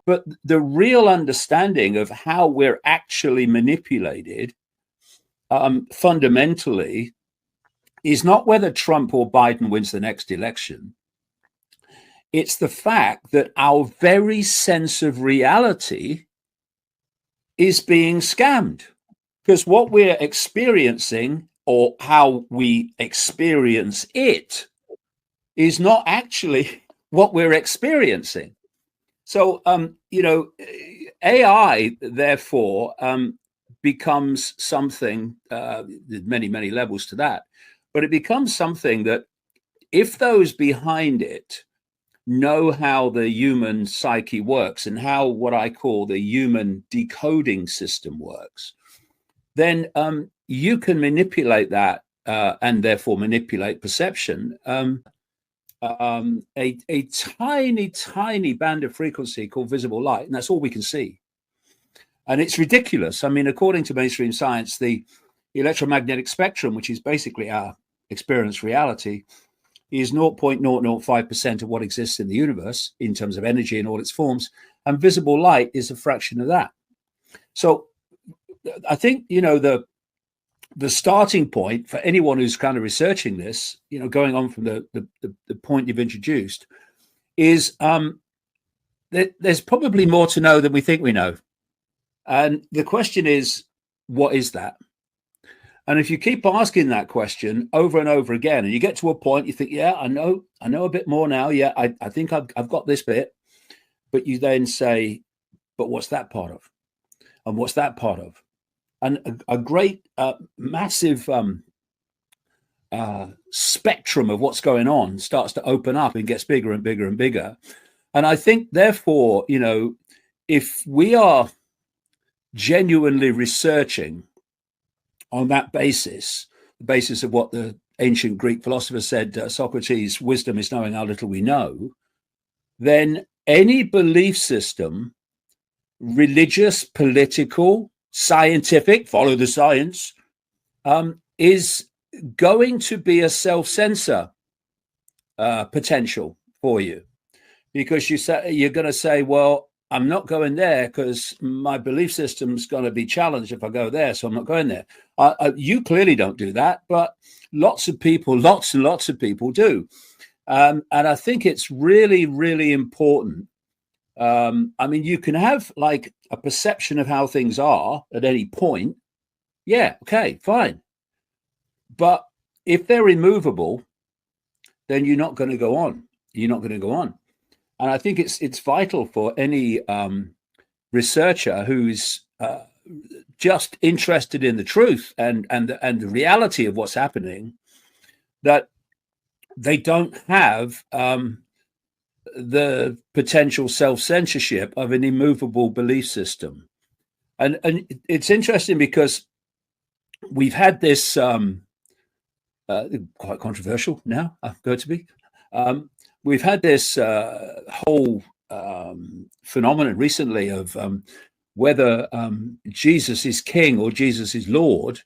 But the real understanding of how we're actually manipulated fundamentally is not whether Trump or Biden wins the next election. It's the fact that our very sense of reality is being scammed. Because what we're experiencing, or how we experience it, is not actually what we're experiencing. So, AI, therefore, becomes something, there's many, many levels to that, but it becomes something that if those behind it know how the human psyche works and how what I call the human decoding system works, then you can manipulate that and therefore manipulate perception. A tiny, tiny band of frequency called visible light, and that's all we can see. And it's ridiculous. I mean, according to mainstream science, the electromagnetic spectrum, which is basically our experienced reality, is 0.005% of what exists in the universe in terms of energy in all its forms, and visible light is a fraction of that. So I think, the starting point for anyone who's kind of researching this, going on from the point you've introduced, is that there's probably more to know than we think we know. And the question is, what is that? And if you keep asking that question over and over again, and you get to a point, you think, yeah, I know a bit more now. Yeah, I think I've got this bit. But you then say, but what's that part of? And what's that part of? And a great, massive spectrum of what's going on starts to open up and gets bigger and bigger and bigger. And I think, therefore, if we are genuinely researching on that basis, the basis of what the ancient Greek philosopher said, Socrates, wisdom is knowing how little we know, then any belief system, religious, political, scientific, follow the science, is going to be a self-censor potential for you, because you're going to say, well, I'm not going there because my belief system's going to be challenged if I go there, so I'm not going there. You clearly don't do that, but lots and lots of people do. And I think it's really, really important. I mean, you can have like a perception of how things are at any point. Yeah, okay, fine. But if they're immovable, then you're not going to go on. You're not going to go on. And I think it's vital for any researcher who's just interested in the truth and the reality of what's happening, that they don't have the potential self-censorship of an immovable belief system. And it's interesting because we've had this quite controversial now, going to be. We've had this whole phenomenon recently of whether Jesus is king or Jesus is Lord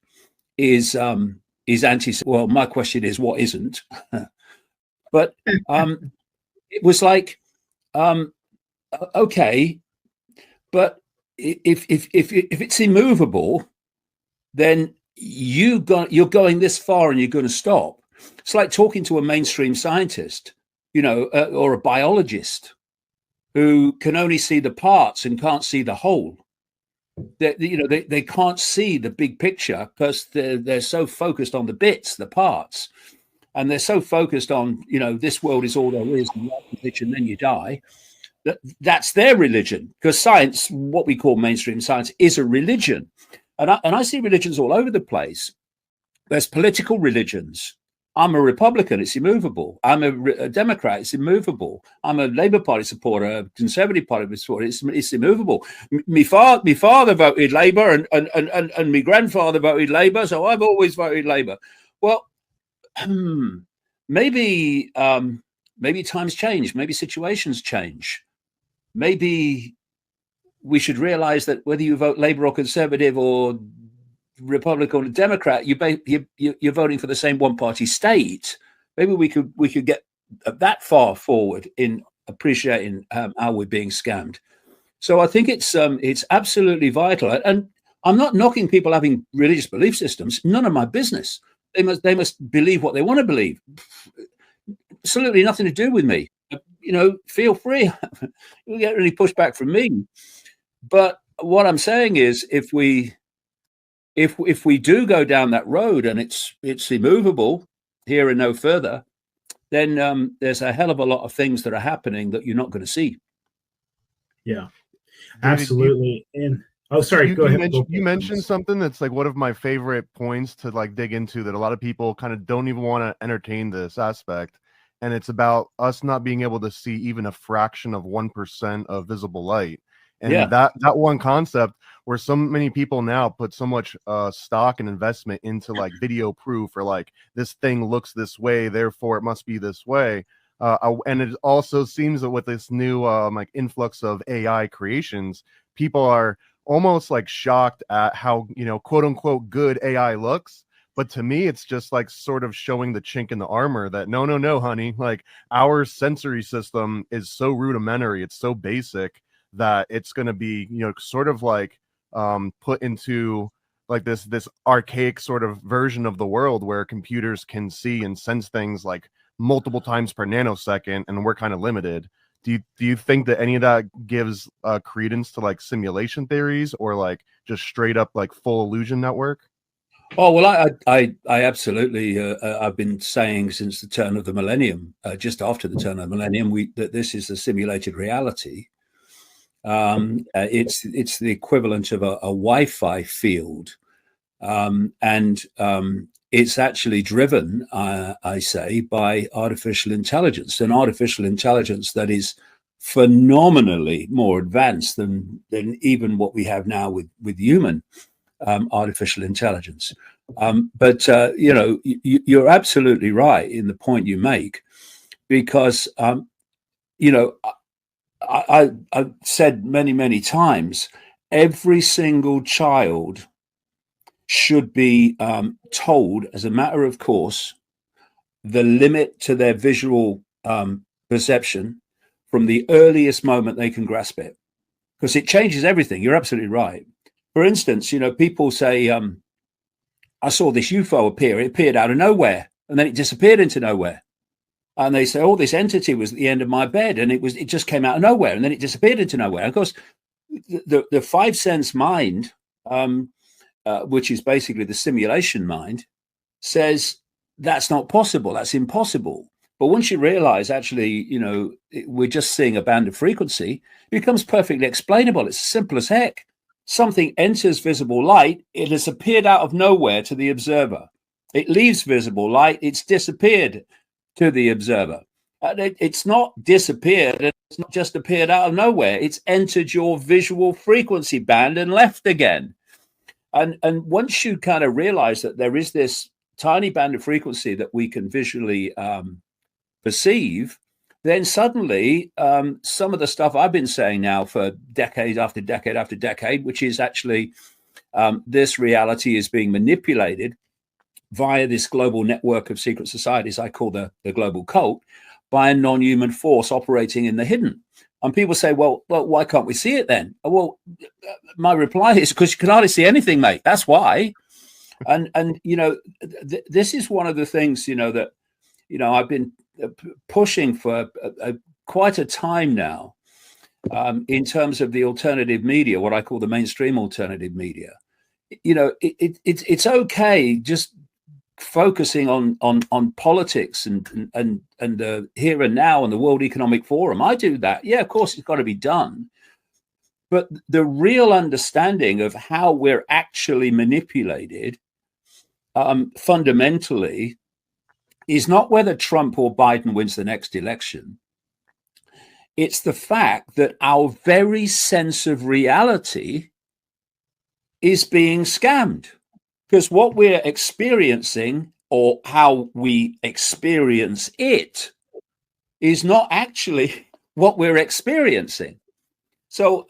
is anti. Well, my question is, what isn't? But it was like, okay, but if it's immovable, then you're going this far and you're going to stop. It's like talking to a mainstream scientist, or a biologist who can only see the parts and can't see the whole. They can't see the big picture because they're so focused on the bits, the parts, and they're so focused on, this world is all there is, and then you die. That's their religion, because science, what we call mainstream science, is a religion. And I see religions all over the place. There's political religions. I'm a Republican, it's immovable. I'm a Democrat, it's immovable. I'm a Labour Party supporter, a Conservative Party supporter, it's immovable. My father voted Labour and my grandfather voted Labour, so I've always voted Labour. Well, maybe times change, maybe situations change. Maybe we should realize that whether you vote Labour or Conservative or Republican or Democrat, you're voting for the same one-party state. Maybe we could get that far forward in appreciating how we're being scammed. So I think it's absolutely vital. And I'm not knocking people having religious belief systems. None of my business. They must believe what they want to believe. Absolutely nothing to do with me. Feel free. You'll get any pushback from me. But what I'm saying is, if we do go down that road and it's immovable here and no further, then there's a hell of a lot of things that are happening that you're not going to see. Yeah, David, absolutely. And sorry, go ahead. You mentioned something that's like one of my favorite points to like dig into, that a lot of people kind of don't even want to entertain this aspect. And it's about us not being able to see even a fraction of 1% of visible light. And that one concept, where so many people now put so much stock and investment into like video proof, or like this thing looks this way, therefore it must be this way. And it also seems that with this new like influx of AI creations, people are almost like shocked at how, quote unquote, good AI looks. But to me, it's just like sort of showing the chink in the armor that no, honey, like our sensory system is so rudimentary, it's so basic, that it's going to be, sort of like put into like this archaic sort of version of the world where computers can see and sense things like multiple times per nanosecond, and we're kind of limited. Do you think that any of that gives credence to like simulation theories, or like just straight up like full illusion network? Oh, well, I absolutely, I've been saying since the turn of the millennium, just after the turn of the millennium, that this is a simulated reality. It's the equivalent of a Wi-Fi field, and it's actually driven, I say, by artificial intelligence, an artificial intelligence that is phenomenally more advanced than even what we have now with human artificial intelligence. But you're absolutely right in the point you make, because I've said many times, every single child should be told, as a matter of course, the limit to their visual perception from the earliest moment they can grasp it, because it changes everything. You're absolutely right. For instance, people say, I saw this UFO appear. It appeared out of nowhere, and then it disappeared into nowhere. And they say, oh, this entity was at the end of my bed, and it just came out of nowhere, and then it disappeared into nowhere. And of course, the five sense mind, which is basically the simulation mind, says that's not possible. That's impossible. But once you realize, actually, we're just seeing a band of frequency, it becomes perfectly explainable. It's simple as heck. Something enters visible light, it has appeared out of nowhere to the observer. It leaves visible light, it's disappeared to the observer. It's not disappeared, it's not just appeared out of nowhere, it's entered your visual frequency band and left again. And once you kind of realize that there is this tiny band of frequency that we can visually perceive, then suddenly some of the stuff I've been saying now for decade after decade after decade, which is actually this reality is being manipulated via this global network of secret societies I call the global cult, by a non-human force operating in the hidden. And people say, well, why can't we see it then? Well, my reply is because you can hardly see anything, mate. That's why. And this is one of the things, that, I've been pushing for quite a time now, in terms of the alternative media, what I call the mainstream alternative media. It's okay just focusing on politics and the here and now and the World Economic Forum. I do that. Yeah, of course, it's got to be done. But the real understanding of how we're actually manipulated, fundamentally, is not whether Trump or Biden wins the next election. It's the fact that our very sense of reality is being scammed. Because what we're experiencing, or how we experience it, is not actually what we're experiencing. So,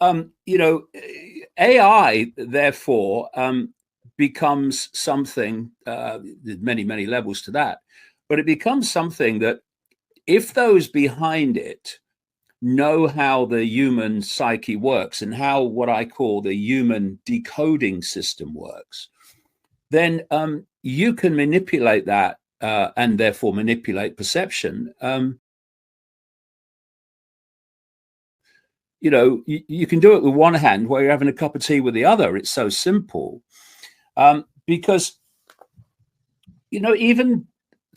AI, therefore, becomes something, there's many levels to that, but it becomes something that, if those behind it know how the human psyche works and how what I call the human decoding system works, then you can manipulate that and therefore manipulate perception. You know, you can do it with one hand while you're having a cup of tea with the other. It's so simple. Because, you know, even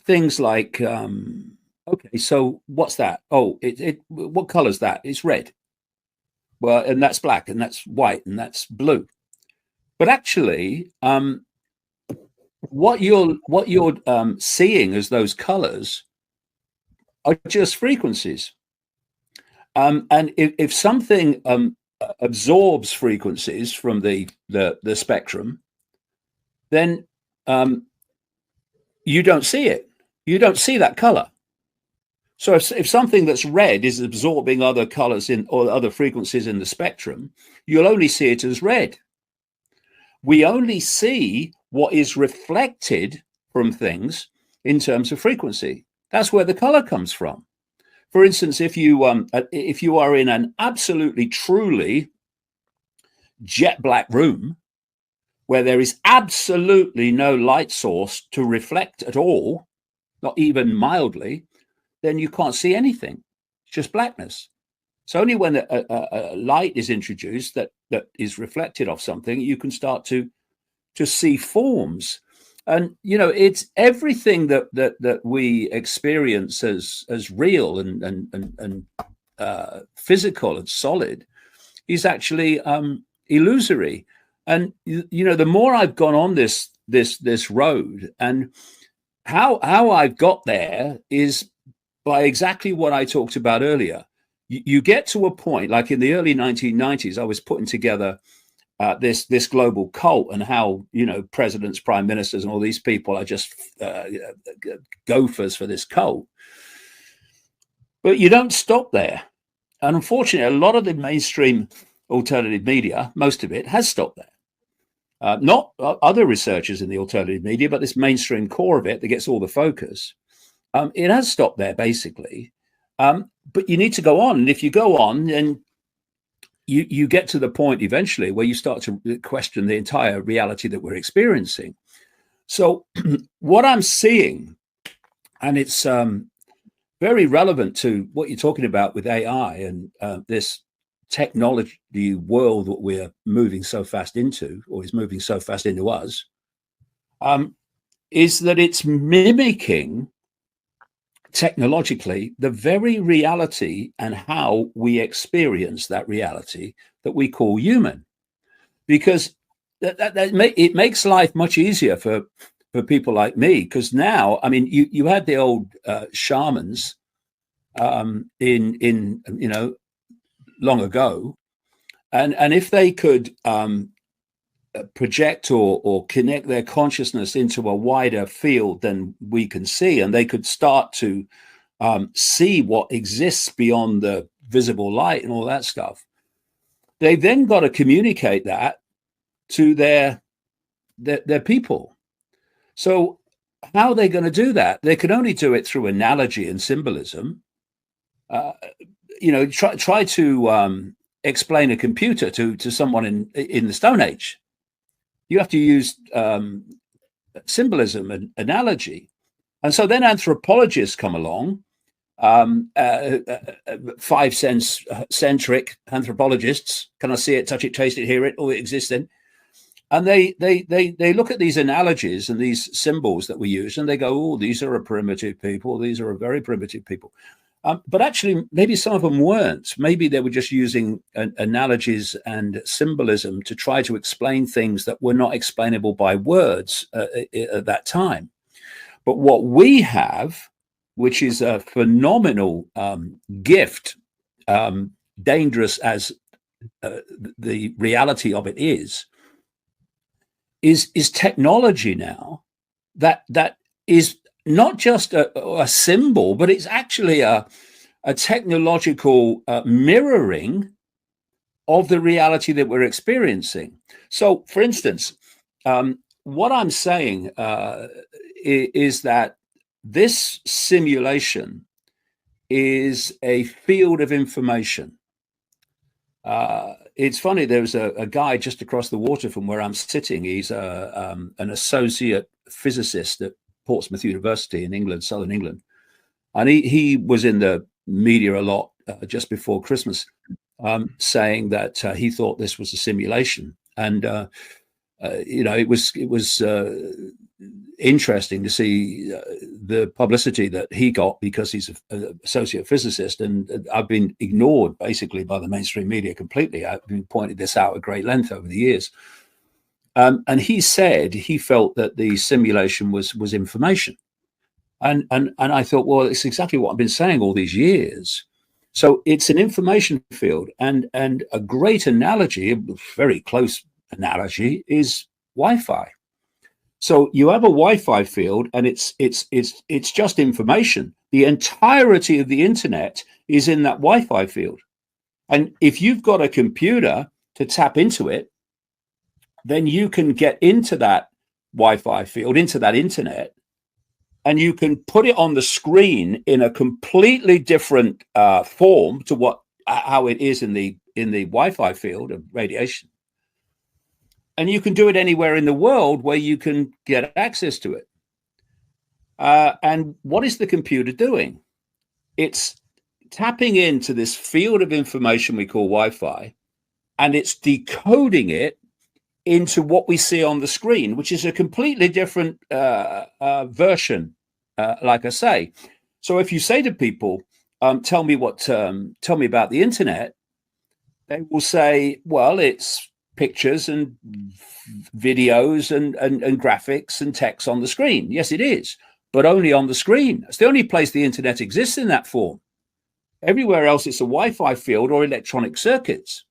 things like, okay, so what's that? Oh, what color is that? It's red. Well, and that's black, and that's white, and that's blue. But actually, what you're seeing as those colors are just frequencies. And if something absorbs frequencies from the spectrum, then you don't see it. You don't see that color. So if something that's red is absorbing other colors or other frequencies in the spectrum, you'll only see it as red. We only see what is reflected from things in terms of frequency. That's where the color comes from. For instance, if you are in an absolutely truly jet black room where there is absolutely no light source to reflect at all, not even mildly, then you can't see anything. It's just blackness. It's only when a light is introduced that is reflected off something, you can start to see forms. And, you know, it's everything that we experience as real and physical and solid is actually illusory. And, you know, the more I've gone on this road, and how I've got there is by exactly what I talked about earlier. You get to a point, like in the early 1990s, I was putting together this global cult, and how, you know, presidents, prime ministers, and all these people are just gophers for this cult. But you don't stop there. And unfortunately, a lot of the mainstream alternative media, most of it, has stopped there. Not other researchers in the alternative media, but this mainstream core of it that gets all the focus. It has stopped there, basically. But you need to go on. And if you go on, then you get to the point eventually where you start to question the entire reality that we're experiencing. So what I'm seeing, and it's very relevant to what you're talking about with AI and this technology world that we're moving so fast into, or is moving so fast into us, is that it's mimicking technologically the very reality and how we experience that reality that we call human, because it makes life much easier for people like me. Because now, I mean, you had the old shamans in you know, long ago, and if they could project or connect their consciousness into a wider field than we can see, and they could start to see what exists beyond the visible light and all that stuff, they've then got to communicate that to their people. So how are they going to do that? They can only do it through analogy and symbolism. You know, try to explain a computer to someone in the Stone Age. You have to use symbolism and analogy. And so then anthropologists come along, 5 sense centric anthropologists. Can I see it, touch it, taste it, hear it, all it exists in? And they look at these analogies and these symbols that we use, and they go, oh, these are a primitive people. These are a very primitive people. But actually, maybe some of them weren't. Maybe they were just using analogies and symbolism to try to explain things that were not explainable by words at that time. But what we have, which is a phenomenal gift, dangerous as the reality of it is technology now that is not just a symbol, but it's actually a technological mirroring of the reality that we're experiencing. So, for instance, what I'm saying is that this simulation is a field of information. It's funny, there was a guy just across the water from where I'm sitting. He's an associate physicist at Portsmouth University in England, southern England. And he was in the media a lot just before Christmas, saying that he thought this was a simulation. And, it was interesting to see the publicity that he got, because he's an associate physicist, and I've been ignored basically by the mainstream media completely. I've been pointed this out at great length over the years. And he said he felt that the simulation was information. And I thought, well, it's exactly what I've been saying all these years. So it's an information field, and a great analogy, a very close analogy, is Wi-Fi. So you have a Wi-Fi field, and it's just information. The entirety of the internet is in that Wi-Fi field. And if you've got a computer to tap into it, then you can get into that Wi-Fi field, into that internet, and you can put it on the screen in a completely different form to how it is in the Wi-Fi field of radiation. And you can do it anywhere in the world where you can get access to it. And what is the computer doing? It's tapping into this field of information we call Wi-Fi, and it's decoding it into what we see on the screen, which is a completely different version, like I say. So if you say to people, tell me about the internet, they will say, well, it's pictures and videos and graphics and text on the screen. Yes, it is, but only on the screen. It's the only place the internet exists in that form. Everywhere else, it's a Wi-Fi field or electronic circuits.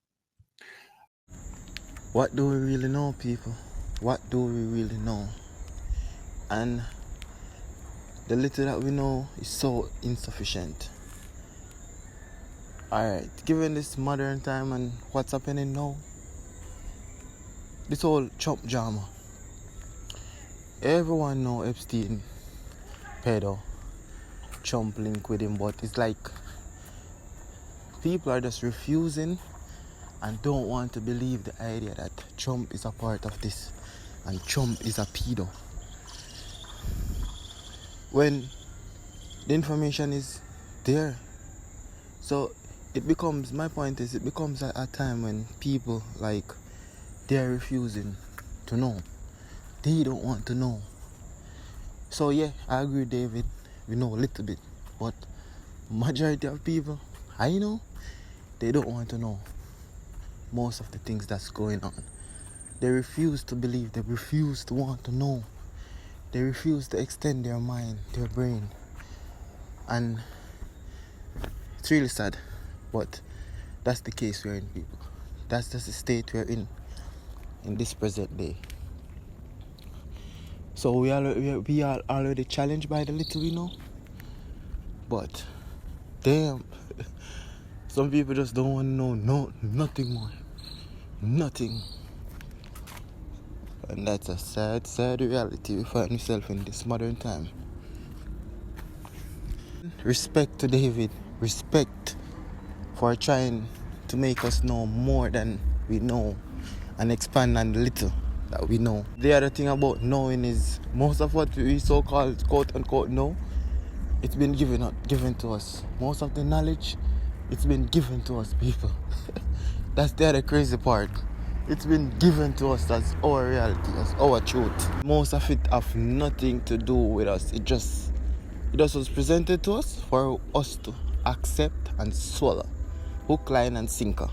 What do we really know, people? What do we really know? And the little that we know is so insufficient. Alright, given this modern time and what's happening now, this whole Trump drama, everyone know Epstein pedo, Trump link with him, but it's like people are just refusing and don't want to believe the idea that Trump is a part of this and Trump is a pedo, when the information is there. So my point is, it becomes a time when people, like, they're refusing to know. They don't want to know. So yeah, I agree, David, we know a little bit, but majority of people I know, they don't want to know most of the things that's going on. They refuse to believe, they refuse to want to know. They refuse to extend their mind, their brain. And it's really sad, but that's the case we're in, people. That's just the state we're in this present day. So we are already challenged by the little we know. But damn, some people just don't want to know nothing more. Nothing. And that's a sad, sad reality we find ourselves in this modern time. Respect to David. Respect for trying to make us know more than we know and expand on the little that we know. The other thing about knowing is most of what we so-called quote-unquote know, it's been given to us. Most of the knowledge, it's been given to us, people. That's the other crazy part. It's been given to us as our reality, as our truth. Most of it have nothing to do with us. It just was presented to us for us to accept and swallow. Hook, line, and sinker.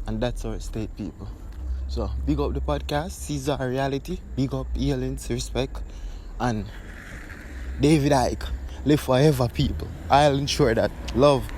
And that's our state, people. So, big up the podcast, Caesar Reality, big up Healings, respect, and David Icke. Live forever, people. I'll ensure that. Love.